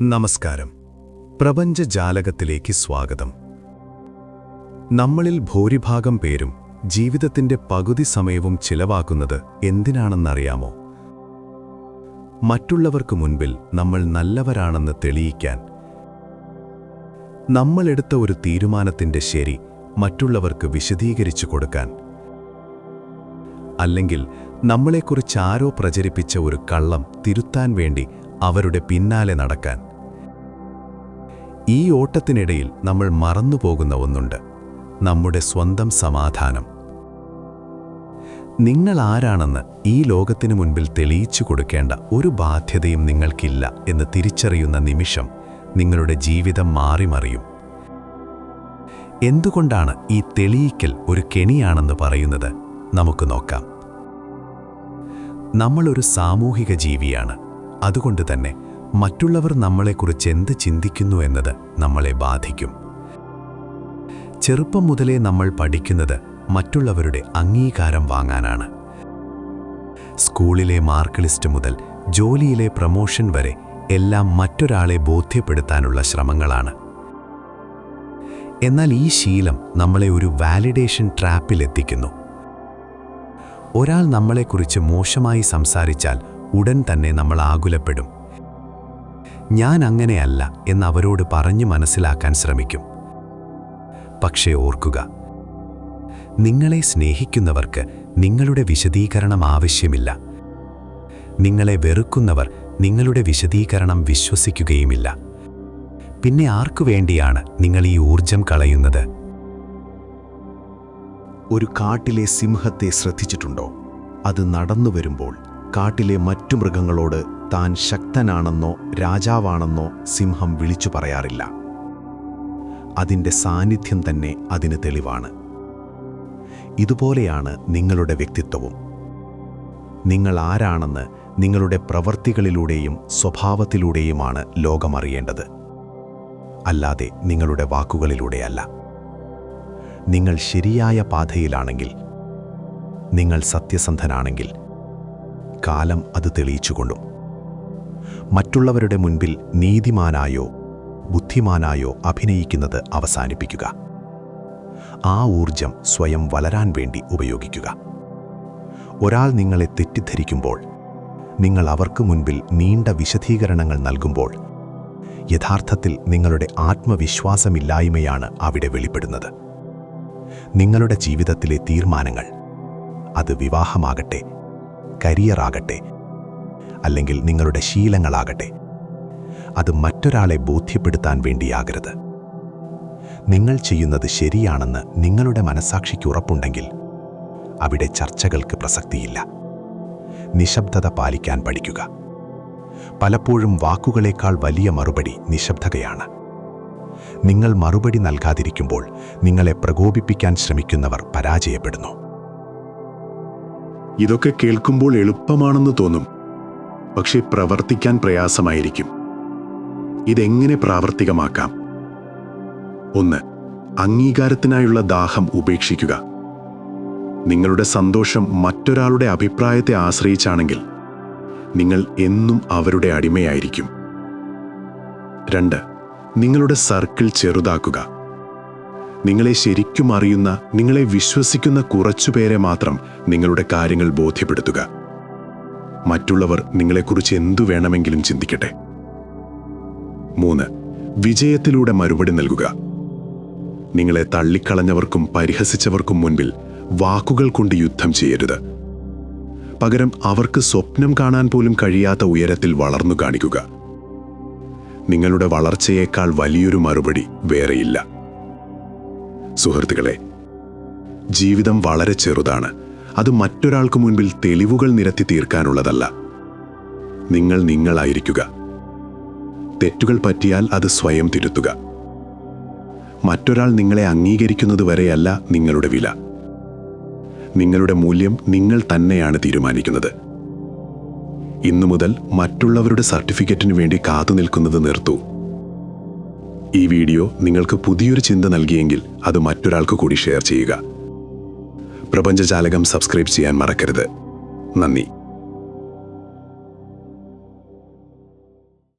നമസ്കാരം. പ്രപഞ്ചജാലകത്തിലേക്ക് സ്വാഗതം. നമ്മളിൽ ഭൂരിഭാഗം പേരും ജീവിതത്തിന്റെ പകുതി സമയവും ചിലവാക്കുന്നത് എന്തിനാണെന്നറിയാമോ? മറ്റുള്ളവർക്ക് മുൻപിൽ നമ്മൾ നല്ലവരാണെന്ന് തെളിയിക്കാൻ. നമ്മളെടുത്ത ഒരു തീരുമാനത്തിന്റെ ശരി മറ്റുള്ളവർക്ക് വിശദീകരിച്ചു കൊടുക്കാൻ. അല്ലെങ്കിൽ നമ്മളെക്കുറിച്ച് ആരോ പ്രചരിപ്പിച്ച ഒരു കള്ളം തിരുത്താൻ വേണ്ടി അവരുടെ പിന്നാലെ നടക്കാൻ. ഈ ഓട്ടത്തിനിടയിൽ നമ്മൾ മറന്നുപോകുന്ന ഒന്നുണ്ട്: നമ്മുടെ സ്വന്തം സമാധാനം. നിങ്ങൾ ആരാണെന്ന് ഈ ലോകത്തിനു മുൻപിൽ തെളിയിച്ചു കൊടുക്കേണ്ട ഒരു ബാധ്യതയും നിങ്ങൾക്കില്ല എന്ന് തിരിച്ചറിയുന്ന നിമിഷം നിങ്ങളുടെ ജീവിതം മാറിമറിയും. എന്തുകൊണ്ടാണ് ഈ തെളിയിക്കൽ ഒരു കെണിയാണെന്ന് പറയുന്നത്? നമുക്ക് നോക്കാം. നമ്മളൊരു സാമൂഹിക ജീവിയാണ്. അതുകൊണ്ട് തന്നെ മറ്റുള്ളവർ നമ്മളെക്കുറിച്ച് എന്ത് ചിന്തിക്കുന്നു എന്നത് നമ്മളെ ബാധിക്കും. ചെറുപ്പം മുതലേ നമ്മൾ പഠിക്കുന്നത് മറ്റുള്ളവരുടെ അംഗീകാരം വാങ്ങാനാണ്. സ്കൂളിലെ മാർക്ക് ലിസ്റ്റ് മുതൽ ജോലിയിലെ പ്രമോഷൻ വരെ എല്ലാം മറ്റൊരാളെ ബോധ്യപ്പെടുത്താനുള്ള ശ്രമങ്ങളാണ്. എന്നാൽ ഈ ശീലം നമ്മളെ ഒരു വാലിഡേഷൻ ട്രാപ്പിലെത്തിക്കുന്നു. ഒരാൾ നമ്മളെക്കുറിച്ച് മോശമായി സംസാരിച്ചാൽ ഉടൻ തന്നെ നമ്മൾ ആകുലപ്പെടും. ഞാൻ അങ്ങനെയല്ല എന്ന് അവരോട് പറഞ്ഞു മനസ്സിലാക്കാൻ ശ്രമിക്കും. പക്ഷേ ഓർക്കുക, നിങ്ങളെ സ്നേഹിക്കുന്നവർക്ക് നിങ്ങളുടെ വിശദീകരണം ആവശ്യമില്ല. നിങ്ങളെ വെറുക്കുന്നവർ നിങ്ങളുടെ വിശദീകരണം വിശ്വസിക്കുകയുമില്ല. പിന്നെ ആർക്കു വേണ്ടിയാണ് നിങ്ങൾ ഈ ഊർജം കളയുന്നത്? ഒരു കാട്ടിലെ സിംഹത്തെ ശ്രദ്ധിച്ചിട്ടുണ്ടോ? അത് നടന്നു വരുമ്പോൾ കാട്ടിലെ മറ്റു മൃഗങ്ങളോട് താൻ ശക്തനാണെന്നോ രാജാവാണെന്നോ സിംഹം വിളിച്ചു പറയാറില്ല. അതിൻ്റെ സാന്നിധ്യം തന്നെ അതിന് തെളിവാണ്. ഇതുപോലെയാണ് നിങ്ങളുടെ വ്യക്തിത്വവും. നിങ്ങൾ ആരാണെന്ന് നിങ്ങളുടെ പ്രവൃത്തികളിലൂടെയും സ്വഭാവത്തിലൂടെയുമാണ് ലോകമറിയേണ്ടത്, അല്ലാതെ നിങ്ങളുടെ വാക്കുകളിലൂടെയല്ല. നിങ്ങൾ ശരിയായ പാതയിലാണെങ്കിൽ, നിങ്ങൾ സത്യസന്ധനാണെങ്കിൽ, കാലം അത് തെളിയിച്ചുകൊള്ളും. മറ്റുള്ളവരുടെ മുൻപിൽ നീതിമാനായോ ബുദ്ധിമാനായോ അഭിനയിക്കുന്നത് അവസാനിപ്പിക്കുക. ആ ഊർജം സ്വയം വളരാൻ വേണ്ടി ഉപയോഗിക്കുക. ഒരാൾ നിങ്ങളെ തെറ്റിദ്ധരിക്കുമ്പോൾ, നിങ്ങൾ അവർക്ക് മുൻപിൽ നീണ്ട വിശദീകരണങ്ങൾ നൽകുമ്പോൾ, യഥാർത്ഥത്തിൽ നിങ്ങളുടെ ആത്മവിശ്വാസമില്ലായ്മയാണ് അവിടെ വെളിപ്പെടുന്നത്. നിങ്ങളുടെ ജീവിതത്തിലെ തീരുമാനങ്ങൾ, അത് വിവാഹമാകട്ടെ, കരിയറാകട്ടെ, അല്ലെങ്കിൽ നിങ്ങളുടെ ശീലങ്ങളാകട്ടെ, അത് മറ്റൊരാളെ ബോധ്യപ്പെടുത്താൻ വേണ്ടിയാകരുത്. നിങ്ങൾ ചെയ്യുന്നത് ശരിയാണെന്ന് നിങ്ങളുടെ മനസ്സാക്ഷിക്ക് ഉറപ്പുണ്ടെങ്കിൽ അവിടെ ചർച്ചകൾക്ക് പ്രസക്തിയില്ല. നിശബ്ദത പാലിക്കാൻ പഠിക്കുക. പലപ്പോഴും വാക്കുകളേക്കാൾ വലിയ മറുപടി നിശബ്ദതയാണ്. നിങ്ങൾ മറുപടി നൽകാതിരിക്കുമ്പോൾ നിങ്ങളെ പ്രകോപിപ്പിക്കാൻ ശ്രമിക്കുന്നവർ പരാജയപ്പെടുന്നു. ഇതൊക്കെ കേൾക്കുമ്പോൾ എളുപ്പമാണെന്ന് തോന്നും, പക്ഷേ പ്രവർത്തിക്കാൻ പ്രയാസമായിരിക്കും. ഇതെങ്ങനെ പ്രാവർത്തികമാക്കാം? 1. അംഗീകാരത്തിനായുള്ള ദാഹം ഉപേക്ഷിക്കുക. നിങ്ങളുടെ സന്തോഷം മറ്റൊരാളുടെ അഭിപ്രായത്തെ ആശ്രയിച്ചാണെങ്കിൽ നിങ്ങൾ എന്നും അവരുടെ അടിമയായിരിക്കും. 2. നിങ്ങളുടെ സർക്കിൾ ചെറുതാക്കുക. നിങ്ങളെ ശരിക്കും അറിയുന്ന, നിങ്ങളെ വിശ്വസിക്കുന്ന കുറച്ചുപേരെ മാത്രം നിങ്ങളുടെ കാര്യങ്ങൾ ബോധ്യപ്പെടുത്തുക. മറ്റുള്ളവർ നിങ്ങളെക്കുറിച്ച് എന്തു വേണമെങ്കിലും ചിന്തിക്കട്ടെ. 3. വിജയത്തിലൂടെ മറുപടി നൽകുക. നിങ്ങളെ തള്ളിക്കളഞ്ഞവർക്കും പരിഹസിച്ചവർക്കും മുൻപിൽ വാക്കുകൾ കൊണ്ട് യുദ്ധം ചെയ്യരുത്. പകരം അവർക്ക് സ്വപ്നം കാണാൻ പോലും കഴിയാത്ത ഉയരത്തിൽ വളർന്നു കാണിക്കുക. നിങ്ങളുടെ വളർച്ചയേക്കാൾ വലിയൊരു മറുപടി വേറെയില്ല. സുഹൃത്തുക്കളെ, ജീവിതം വളരെ ചെറുതാണ്. അത് മറ്റൊരാൾക്ക് മുൻപിൽ തെളിവുകൾ നിരത്തി തീർക്കാനുള്ളതല്ല. നിങ്ങൾ നിങ്ങളായിരിക്കുക. തെറ്റുകൾ പറ്റിയാൽ അത് സ്വയം തിരുത്തുക. മറ്റൊരാൾ നിങ്ങളെ അംഗീകരിക്കുന്നതുവരെയല്ല നിങ്ങളുടെ വില. നിങ്ങളുടെ മൂല്യം നിങ്ങൾ തന്നെയാണ് തീരുമാനിക്കുന്നത്. ഇന്നു മുതൽ മറ്റുള്ളവരുടെ സർട്ടിഫിക്കറ്റിനു വേണ്ടി കാത്തുനിൽക്കുന്നത് നിർത്തൂ. ഈ വീഡിയോ നിങ്ങൾക്ക് പുതിയൊരു ചിന്ത നൽകിയെങ്കിൽ അത് മറ്റൊരാൾക്ക് കൂടി ഷെയർ ചെയ്യുക. പ്രപഞ്ചജാലകം സബ്സ്ക്രൈബ് ചെയ്യാൻ മറക്കരുത്. നന്ദി.